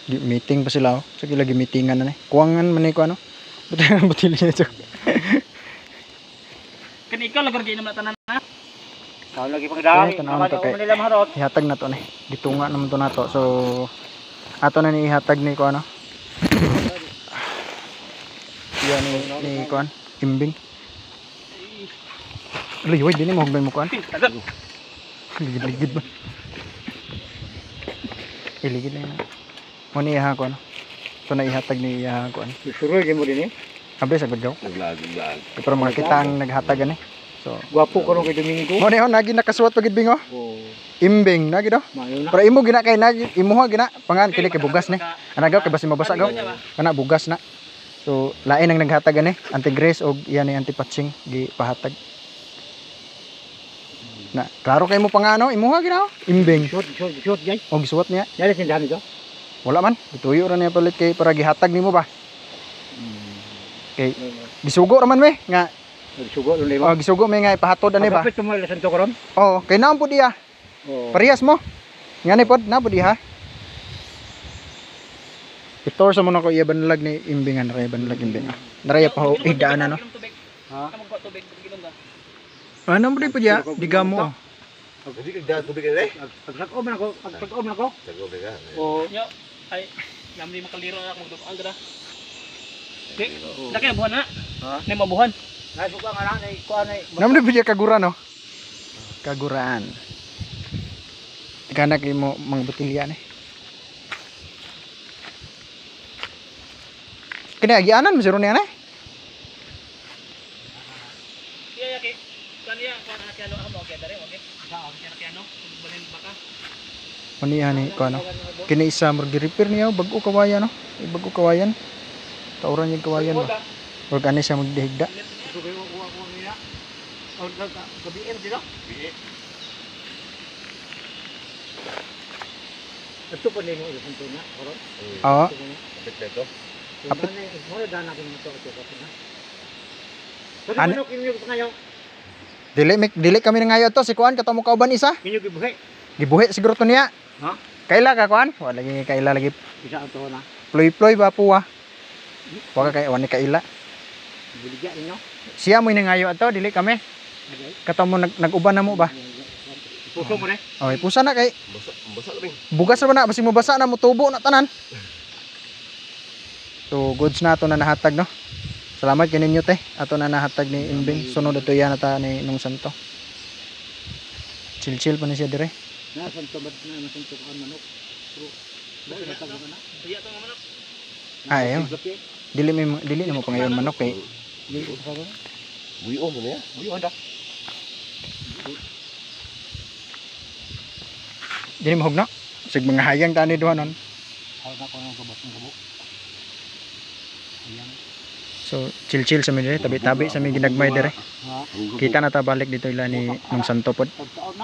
Meeting pa sila oh. Sige lagi meetingan na ni. Kuwangan man ni ko ano. Butil niya ito. Kan ikaw lagi na tanan na. Kau lagi pagdami. Tanawon to kay. Ihatag na to ni. Gitunga naman to nato. So ato na ni ihatag ni ko ano. Yan ni kuan, imbing. Uy, dini mo hugdan mo kuan. Ligid ba? Iligid na yan. Mo ni iha ko ano. Ito na ihatag ni iha ko ano. Suruh din mo din Abe sa gudyaw. Naglag. Pero mga kita ang naghatag ani. So, Gwapo ko kay Domingo. mo ni ho nagi nakasuot pagid bingo. Oh. Imbing nagi do. Mayo na. Pero imo gina kay nagi imuha gina pangan kini kay bugas ni. Anagaw kay basi mabasa gaw. Kana bugas na. So, lain ang naghatag ani, anti-grease og iyan ni anti-patching gi pahatag. Na, klaro kay mo pa nga ano, imuha gina oh. Imbing. Short guys. Og gisuot niya. Dali sindahan ito. Wala man, ituyo ra niya palit kay para gihatag nimo ba. Okay. Gisugo ra man we nga. Sugo ulit mo. Oh, gisugo may nga ipahatod ani ba. Kapit mo lesan to karon. Oh, kay naam pud iya. Oh. Parehas mo. Ngani pod na pud iya. Itor sa mo ko iya banlag ni imbingan ra banlag imbing. Naraya pa ho igdaan ano. Ha? Kamagko tubig gilom ga. Ano mo di pud ya, digamo. Hindi ka tubig na eh. Pagsak-o man ako, pagsak-o man ako. Tubig ka. Oh, nya ay namni makaliro na ako magdukaan kada. Di, daki na buhan na. Ha? Nay mabuhan. Ay suka nga lang ay kuan ay. Naman di pud ya kagura no. Kaguraan. Kana kay mo mga botilya ni. Kini agianan mo siro niya na. Iya yaki. Kaniya kuan na kiano ako okay dere okay. Sa ako kiano balin baka. Maniya ni ko ano. Kini isa mo gi-repair niya bag-o kawayan no. Bag-o kawayan. Tauran yung kawayan ba. Or ani siya magdihigda. Suka ko niya. Oh, gabiin dito. Ito pa nimo yung suntunya, karon. Oo. Kapit na ito. Apit mo na dana ko nito ito kapit na. Pero Ano? ano kinyo ngayon? Dili kami ngayon to si kuan katamo kauban isa. Kinyo gibuhi. Gibuhi siguro to niya. Ha? Kaila ka kuan? Wala lagi kaila lagi. Isa ang to na. Ploy-ploy ba puwa. Wala kay wani kaila. Buligya ninyo. Siya mo ngayon ato dili kami. Okay. Katamo nag-uban na mo ba? Puso mo na. Okay, pusa na kay Basa lang. bugas ra na basi mo basa na mo tubo na tanan. So goods na to na nahatag no. Salamat kaninyo te. Ato na nahatag ni Imbing. Sunod ato yan ata ni nung santo. Chill pa ni siya dire. Na santo bad na masanto kan manok. Pero dali na tago na. Iya to manok. Ayaw. Dili na mo pa ngayon manok kay Buyo mo na yan. Buyo anda. dili mahog na. Sig mga hayang tani duha non. Ako na ko ng kabot ng kabot. Ayan. So chill sa mi dire, tabi-tabi sa mi ginagmay dire. Ha? Kita na ta balik dito ila ni nung santo pod. Pagkaon